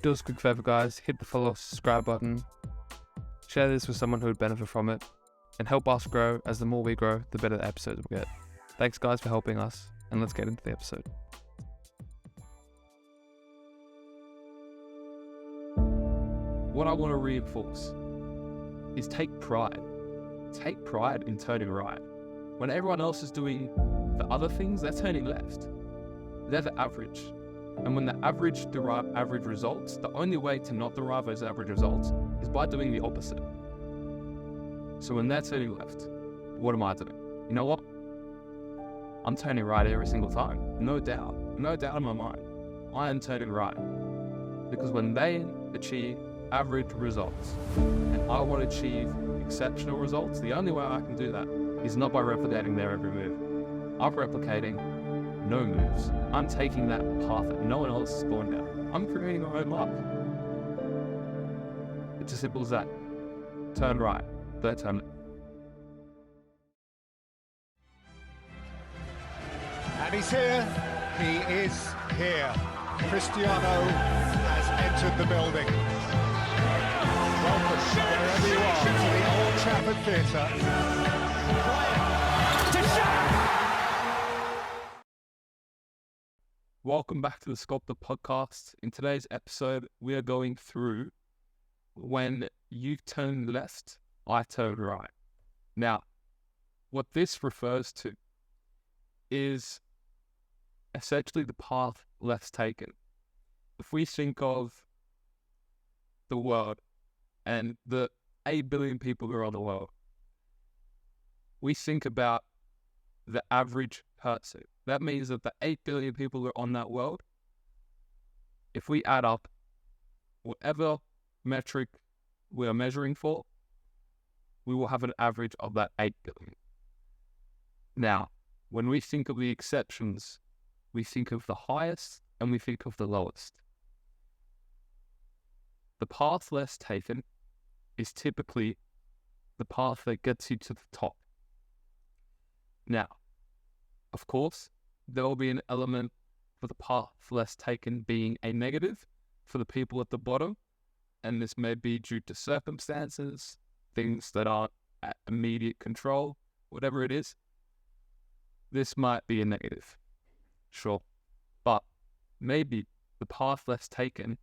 Do us a quick favor, guys. Hit the follow, subscribe button. Share this with someone who would benefit from it. And help us grow, as the more we grow, the better the episodes we'll get. Thanks, guys, for helping us. And let's get into the episode. What I want to reinforce is take pride. Take pride in turning right. When everyone else is doing the other things, they're turning left. They're the average. And when the average derive average results, the only way to not derive those average results is by doing the opposite. So when they're turning left, what am I doing? You know what? I'm turning right every single time. No doubt in my mind. I am turning right. Because when they achieve average results, and I want to achieve exceptional results, the only way I can do that is not by replicating their every move. I'm replicating no moves. I'm taking that path that no one else has gone down. I'm creating my own luck. It's as simple as that. Turn right, don't turn left. And he's here. He is here. Cristiano has entered the building. Welcome, wherever you are, to the Old Trafford Theatre. Welcome back to the Sculpted podcast. In today's episode, we are going through when you turn left, I turn right. Now, what this refers to is essentially the path less taken. If we think of the world and the 8 billion people who are on the world, we think about the average person. That means that the 8 billion people who are on that world, if we add up whatever metric we are measuring for, we will have an average of that 8 billion. Now, when we think of the exceptions, we think of the highest and we think of the lowest. The path less taken is typically the path that gets you to the top. Now, of course, there will be an element for the path less taken being a negative for the people at the bottom, and this may be due to circumstances, things that aren't at immediate control, whatever it is. This might be a negative, sure, but maybe the path less taken,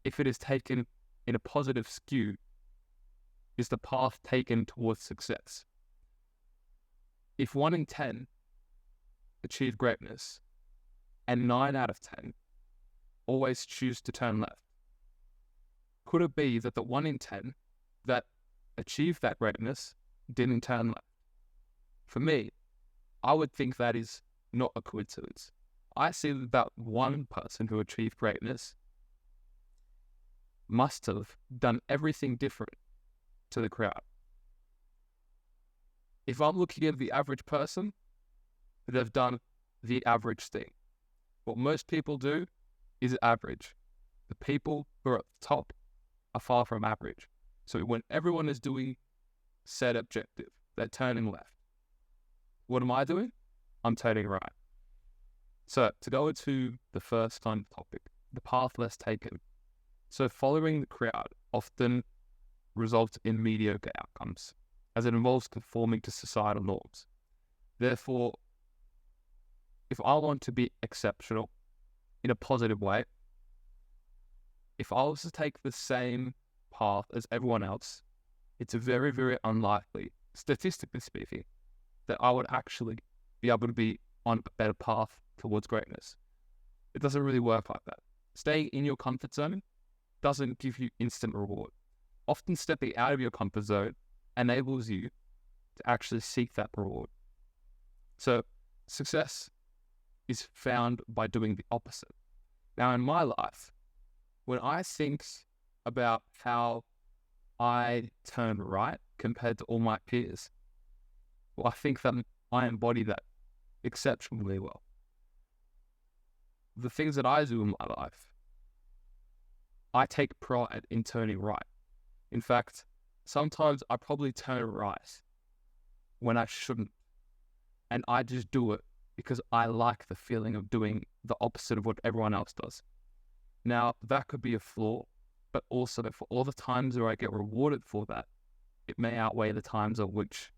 if it is taken in a positive skew, is the path taken towards success. If 1 in 10 achieve greatness and 9 out of 10 always choose to turn left, could it be that the 1 in 10 that achieved that greatness didn't turn left? For me, I would think that is not a coincidence. I see that one person who achieved greatness must have done everything different to the crowd. If I'm looking at the average person, they've done the average thing. What most people do is average. The people who are at the top are far from average. So when everyone is doing said objective, they're turning left. What am I doing? I'm turning right. So to go into the first kind of topic, the path less taken. So following the crowd often results in mediocre outcomes, as it involves conforming to societal norms. Therefore, if I want to be exceptional in a positive way, if I was to take the same path as everyone else, it's very, very unlikely, statistically speaking, that I would actually be able to be on a better path towards greatness. It doesn't really work like that. Staying in your comfort zone doesn't give you instant reward. Often stepping out of your comfort zone enables you to actually seek that reward. So success is found by doing the opposite. Now in my life, when I think about how I turn right compared to all my peers, well, I think that I embody that exceptionally well. The things that I do in my life, I take pride in turning right. In fact, sometimes I probably turn right when I shouldn't. And I just do it because I like the feeling of doing the opposite of what everyone else does. Now, that could be a flaw, but also for all the times where I get rewarded for that, it may outweigh the times of which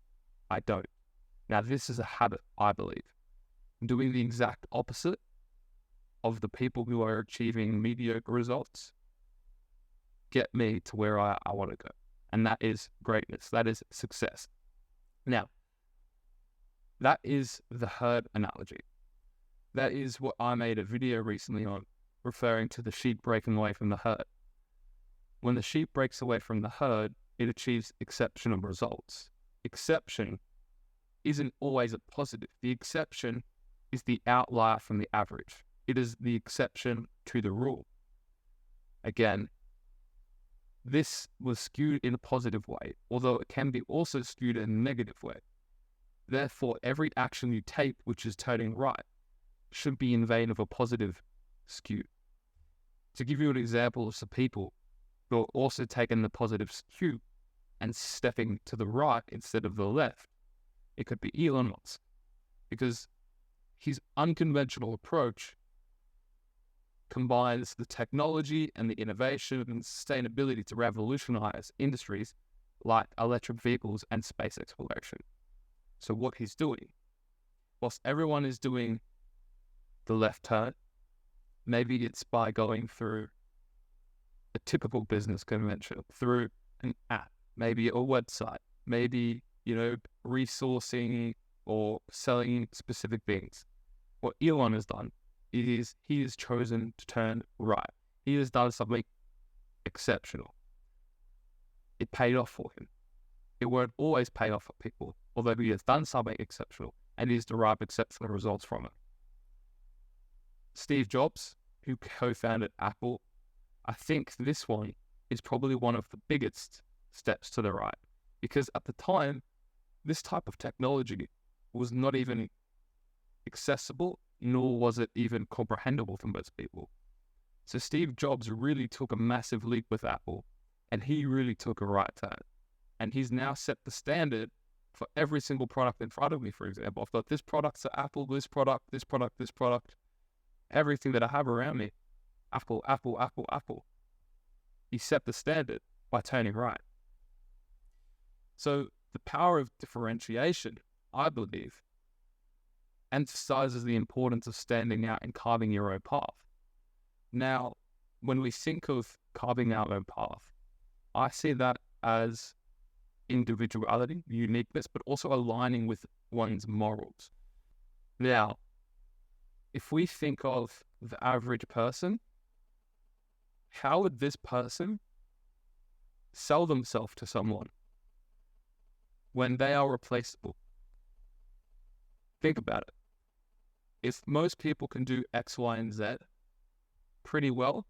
I don't. Now, this is a habit, I believe. Doing the exact opposite of the people who are achieving mediocre results get me to where I want to go. And that is greatness. That is success. Now, that is the herd analogy. That is what I made a video recently on, referring to the sheep breaking away from the herd. When the sheep breaks away from the herd, it achieves exceptional results. Exception isn't always a positive. The exception is the outlier from the average. It is the exception to the rule. Again, this was skewed in a positive way, although it can be also skewed in a negative way. Therefore, every action you take which is turning right should be in vein of a positive skew. To give you an example of some people who are also taking the positive skew and stepping to the right instead of the left, it could be Elon Musk, because his unconventional approach combines the technology and the innovation and sustainability to revolutionize industries like electric vehicles and space exploration. So what he's doing, whilst everyone is doing the left turn, maybe it's by going through a typical business convention, through an app, maybe a website, maybe, resourcing or selling specific things. What Elon has done is he has chosen to turn right. He has done something exceptional. It paid off for him. It won't always pay off for people, although he has done something exceptional and he's derived exceptional results from it. Steve Jobs, who co-founded Apple, I think this one is probably one of the biggest steps to the right, because at the time, this type of technology was not even accessible, nor was it even comprehensible for most people. So Steve Jobs really took a massive leap with Apple, and he really took a right turn. And he's now set the standard for every single product in front of me, for example. I've got this product to Apple, this product, this product, this product. Everything that I have around me, Apple, Apple, Apple, Apple. He set the standard by turning right. So the power of differentiation, I believe, emphasizes the importance of standing out and carving your own path. Now, when we think of carving our own path, I see that as individuality, uniqueness, but also aligning with one's morals. Now, if we think of the average person, how would this person sell themselves to someone when they are replaceable? Think about it. If most people can do X, Y, and Z pretty well,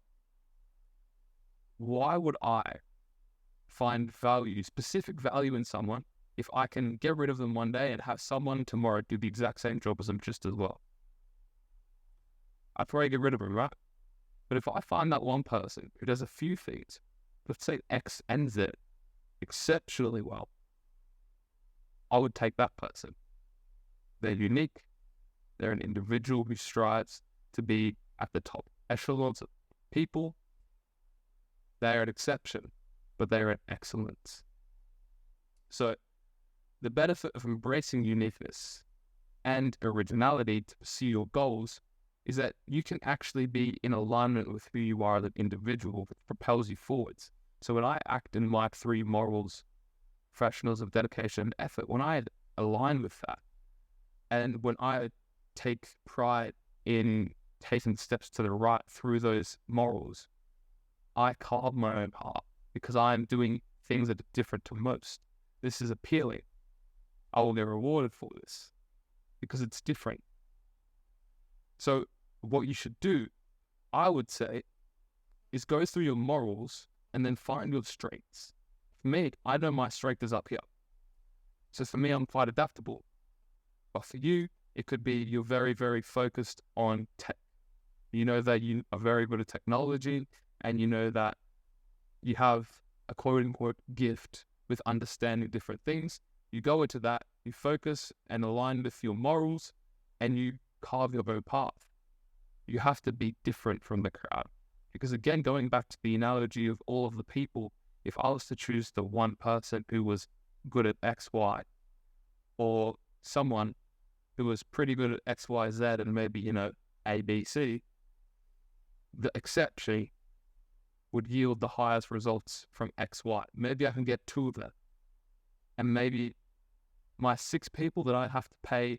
why would I find value, specific value in someone, if I can get rid of them one day and have someone tomorrow do the exact same job as them just as well? I'd probably get rid of them, right? But if I find that one person who does a few things, let's say X and Z, exceptionally well, I would take that person. They're unique. They're an individual who strives to be at the top echelons of people. They're an exception, but they're an excellence. So the benefit of embracing uniqueness and originality to pursue your goals is that you can actually be in alignment with who you are as an individual that propels you forwards. So when I act in my 3 morals, professionalism, dedication, and effort, when I align with that, and when I take pride in taking steps to the right through those morals, I carve my own path because I am doing things that are different to most. This is appealing. I will get rewarded for this because it's different. So what you should do, I would say, is go through your morals and then find your strengths. For me, I know my strength is up here. So for me, I'm quite adaptable. But for you, it could be you're very, very focused on tech. You know that you are very good at technology, and you know that you have a quote-unquote gift with understanding different things. You go into that, you focus and align with your morals, and you carve your own path. You have to be different from the crowd. Because again, going back to the analogy of all of the people, if I was to choose the one person who was good at X, Y, or someone who was pretty good at X, Y, Z, and maybe, A, B, C, the exception would yield the highest results from X, Y. Maybe I can get 2 of them. And maybe my 6 people that I have to pay,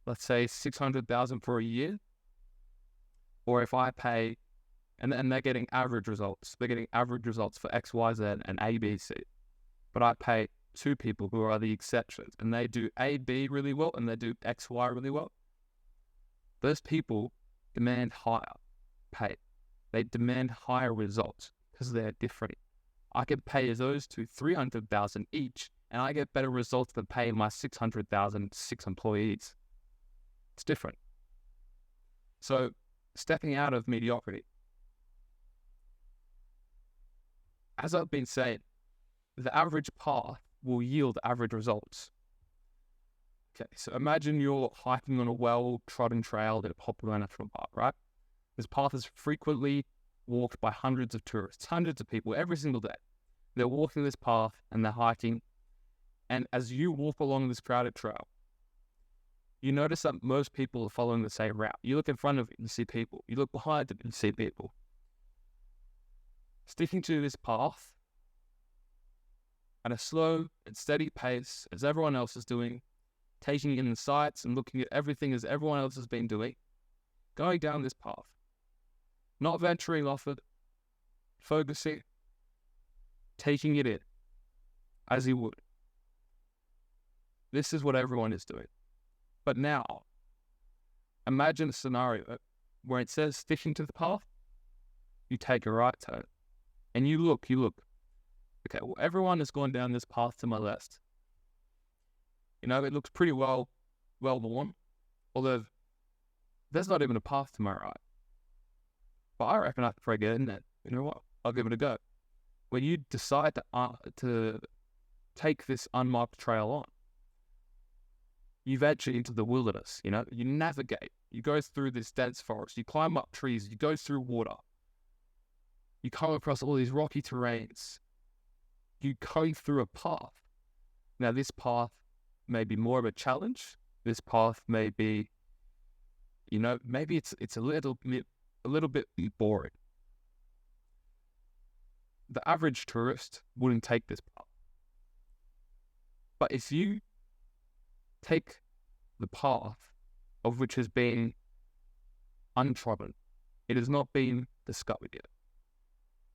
let's say, $600,000 for a year, or if I pay, and they're getting average results. They're getting average results for X, Y, Z, and A, B, C. But I pay 2 people who are the exceptions, and they do A, B really well, and they do X, Y really well. Those people demand higher pay. They demand higher results because they're different. I can pay those 2 $300,000 each, and I get better results than paying my $600,000 6 employees. It's different. So stepping out of mediocrity. As I've been saying, the average path will yield average results. Okay, so imagine you're hiking on a well-trodden trail in a popular national park, right? This path is frequently walked by hundreds of tourists, hundreds of people every single day. They're walking this path and they're hiking. And as you walk along this crowded trail, you notice that most people are following the same route. You look in front of it and you see people. You look behind it and you see people. Sticking to this path at a slow and steady pace as everyone else is doing, taking in the sights and looking at everything as everyone else has been doing, going down this path, not venturing off it, focusing, taking it in as you would. This is what everyone is doing. But now, imagine a scenario where it says sticking to the path, you take a right turn, and you look. Okay, well, everyone has gone down this path to my left. It looks pretty well worn, although there's not even a path to my right. But I reckon I could probably get in there. You know what? I'll give it a go. When you decide to take this unmarked trail on, you venture into the wilderness, you navigate, you go through this dense forest, you climb up trees, you go through water, you come across all these rocky terrains, you go through a path. Now this path may be more of a challenge, this path may be, maybe it's a little bit boring. The average tourist wouldn't take this path. But if you take the path of which has been untrodden, it has not been discovered yet.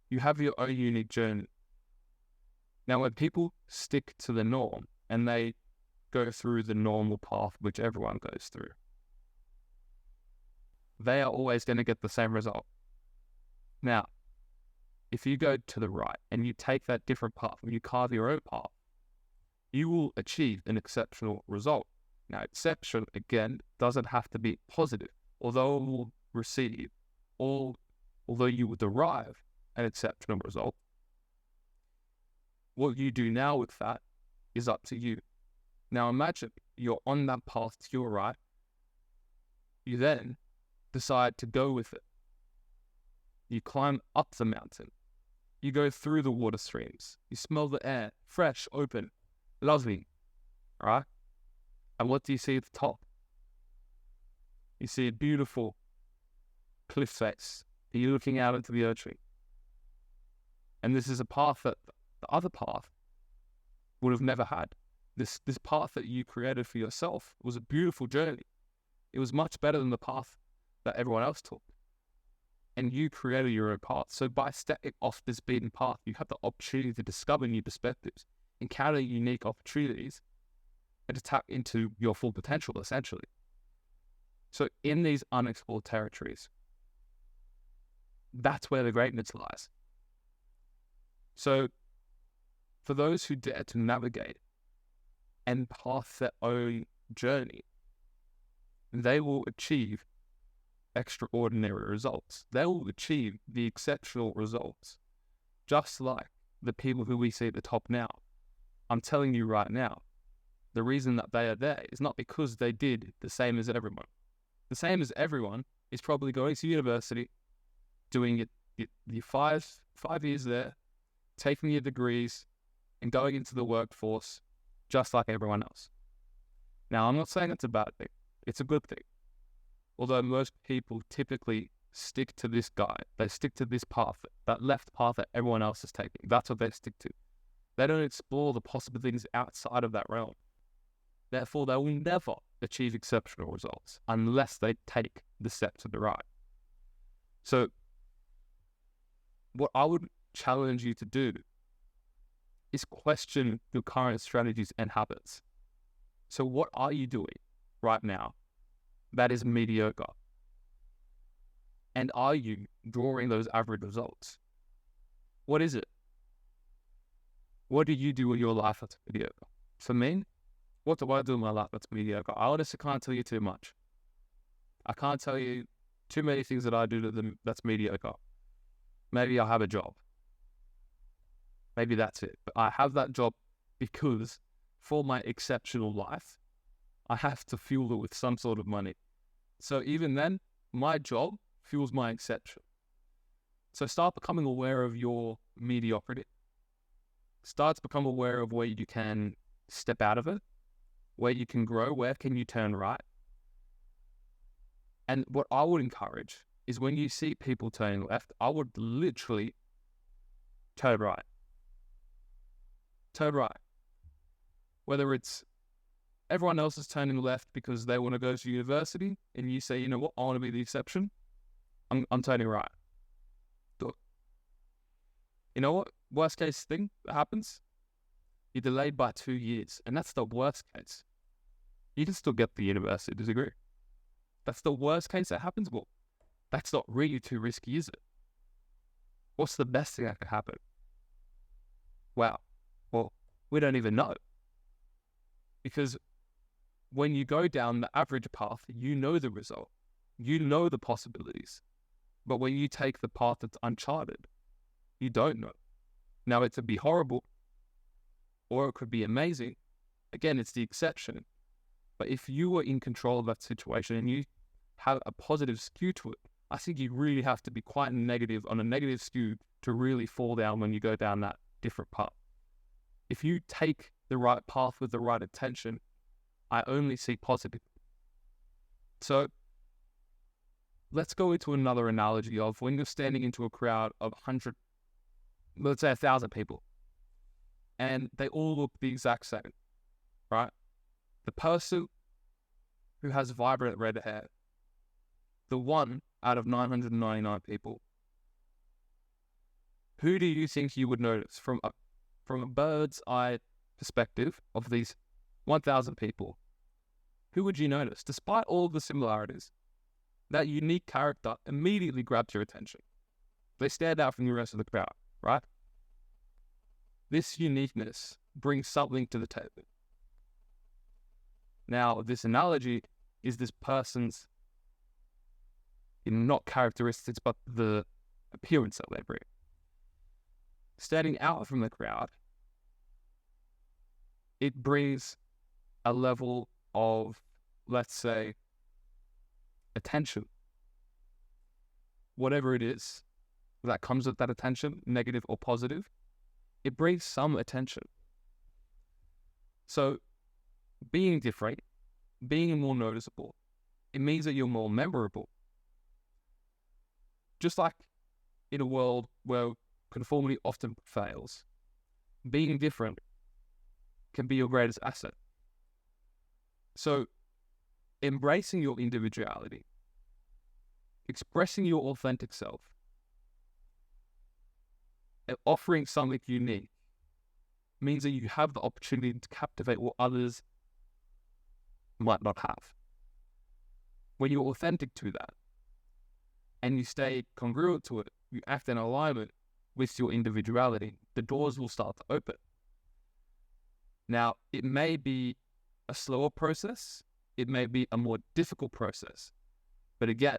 You have your own unique journey. Now, when people stick to the norm and they go through the normal path which everyone goes through, they are always going to get the same result. Now, if you go to the right and you take that different path and you carve your own path, you will achieve an exceptional result. Now, exception, again, doesn't have to be positive. Although you will derive an exceptional result, what you do now with that is up to you. Now, imagine you're on that path to your right. You then decide to go with it. You climb up the mountain. You go through the water streams. You smell the air, fresh, open, lovely, right? And what do you see at the top? You see a beautiful cliff face. You're looking out into the ocean. And this is a path that the other path would have never had. This path that you created for yourself was a beautiful journey. It was much better than the path that everyone else took. And you created your own path. So by stepping off this beaten path, you have the opportunity to discover new perspectives, encounter unique opportunities, and to tap into your full potential, essentially. So in these unexplored territories, that's where the greatness lies. So for those who dare to navigate and path their own journey, they will achieve extraordinary results. They will achieve the exceptional results, just like the people who we see at the top now. I'm telling you right now, the reason that they are there is not because they did the same as everyone. The same as everyone is probably going to university, doing it You're 5 years there, taking your degrees and going into the workforce just like everyone else. Now, I'm not saying it's a bad thing. It's a good thing. Although most people typically stick to this guide. They stick to this path, that left path that everyone else is taking. That's what they stick to. They don't explore the possibilities outside of that realm. Therefore, they will never achieve exceptional results unless they take the step to the right. So, what I would challenge you to do is question your current strategies and habits. So what are you doing right now that is mediocre? And are you drawing those average results? What is it? What do you do in your life that's mediocre? For me, what do I do in my life that's mediocre? I honestly can't tell you too much. I can't tell you too many things that I do that's mediocre. Maybe I have a job. Maybe that's it. But I have that job because for my exceptional life, I have to fuel it with some sort of money. So even then, my job fuels my exception. So start becoming aware of your mediocrity. Start to become aware of where you can step out of it, where you can grow, where can you turn right. And what I would encourage is when you see people turning left, I would literally turn right. Turn right. Whether it's everyone else is turning left because they want to go to university, and you say, you know what, I want to be the exception. I'm turning right. Do it. You know what? Worst case thing that happens, you're delayed by 2 years, and that's the worst case. You can still get the university degree. That's the worst case that happens. Well, that's not really too risky, is it? What's the best thing that could happen? Wow. Well, we don't even know. Because when you go down the average path, you know the result. You know the possibilities. But when you take the path that's uncharted, you don't know. Now, it could be horrible, or it could be amazing. Again, it's the exception. But if you were in control of that situation and you have a positive skew to it, I think you really have to be quite negative on a negative skew to really fall down when you go down that different path. If you take the right path with the right intention, I only see positive. So let's go into another analogy of when you're standing into a crowd of 100, let's say 1,000 people, and they all look the exact same, right? The person who has vibrant red hair, the one out of 999 people, who do you think you would notice from a bird's eye perspective of these 1,000 people? Who would you notice? Despite all the similarities, that unique character immediately grabs your attention. They stand out from the rest of the crowd, right? This uniqueness brings something to the table. Now, this analogy is this person's not characteristics, but the appearance that they bring. Standing out from the crowd, it brings a level of, let's say, attention. Whatever it is that comes with that attention, negative or positive, it brings some attention. So being different, being more noticeable, it means that you're more memorable. Just like in a world where conformity often fails, being different can be your greatest asset. So embracing your individuality, expressing your authentic self, and offering something unique means that you have the opportunity to captivate what others might not have. When you're authentic to that and you stay congruent to it, you act in alignment with your individuality, the doors will start to open. Now, it may be a slower process, it may be a more difficult process, but again,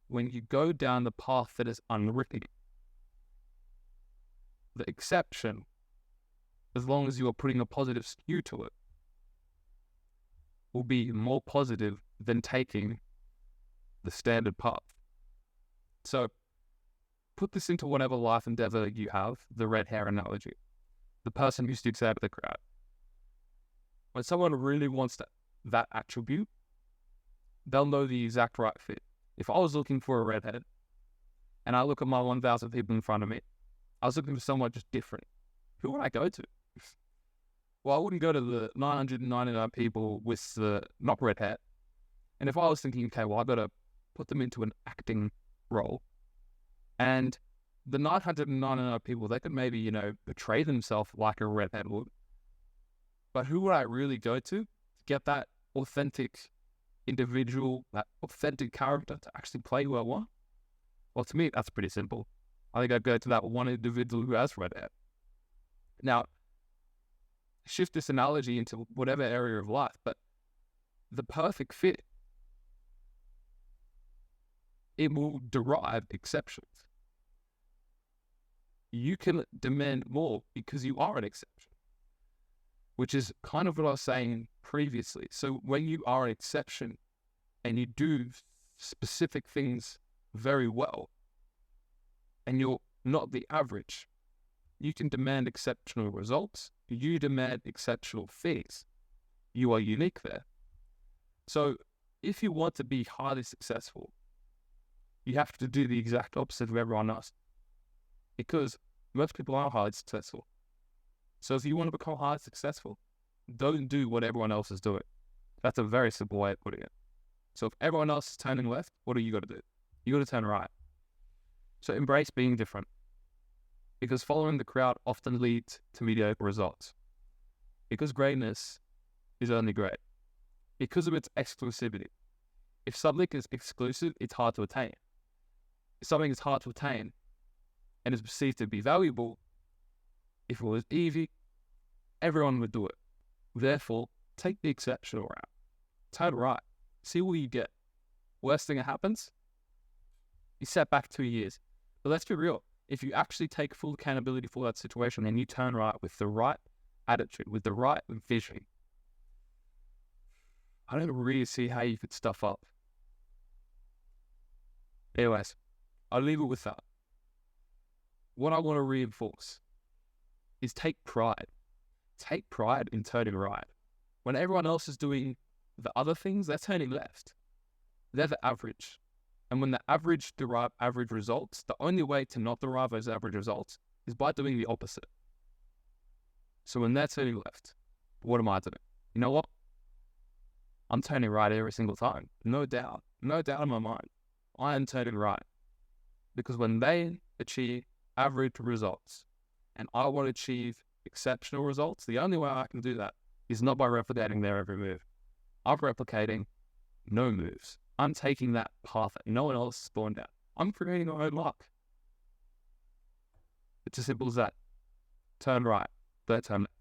when you go down the path that is unwritten, the exception, as long as you are putting a positive skew to it, will be more positive than taking the standard path. So put this into whatever life endeavor you have, the red hair analogy. The person who sticks out of the crowd. When someone really wants that attribute, they'll know the exact right fit. If I was looking for a redhead, and I look at my 1,000 people in front of me, I was looking for someone just different. Who would I go to? Well, I wouldn't go to the 999 people with the not red hair. And if I was thinking, okay, well, I've got to put them into an acting role, and the 999 people, they could maybe, portray themselves like a redhead would. But who would I really go to get that authentic individual, that authentic character to actually play who I want? Well, to me, that's pretty simple. I think I'd go to that one individual who has red hair. Now, shift this analogy into whatever area of life, but the perfect fit, it will derive exceptions. You can demand more because you are an exception, which is kind of what I was saying previously. So when you are an exception and you do specific things very well, and you're not the average, you can demand exceptional results. You demand exceptional things. You are unique there. So if you want to be highly successful, you have to do the exact opposite of everyone else, because most people are highly successful. So if you want to become highly successful, don't do what everyone else is doing. That's a very simple way of putting it. So if everyone else is turning left, what do you got to do? You got to turn right. So embrace being different, because following the crowd often leads to mediocre results. Because greatness is only great because of its exclusivity. If something is exclusive, it's hard to attain. If something is hard to attain and is perceived to be valuable, if it was easy, everyone would do it. Therefore, take the exceptional route. Turn right. See what you get. Worst thing that happens, you set back 2 years. But let's be real. If you actually take full accountability for that situation and you turn right with the right attitude, with the right vision, I don't really see how you could stuff up. Anyways, I'll leave it with that. What I want to reinforce is take pride. Take pride in turning right. When everyone else is doing the other things, they're turning left. They're the average. And when the average derive average results, the only way to not derive those average results is by doing the opposite. So when they're turning left, what am I doing? You know what? I'm turning right every single time. No doubt. No doubt in my mind. I am turning right. Because when they achieve average results and I want to achieve exceptional results, the only way I can do that is not by replicating their every move. I'm replicating no moves. I'm taking that path that no one else has spawned out. I'm creating my own luck. It's as simple as that. Turn right. Don't turn left.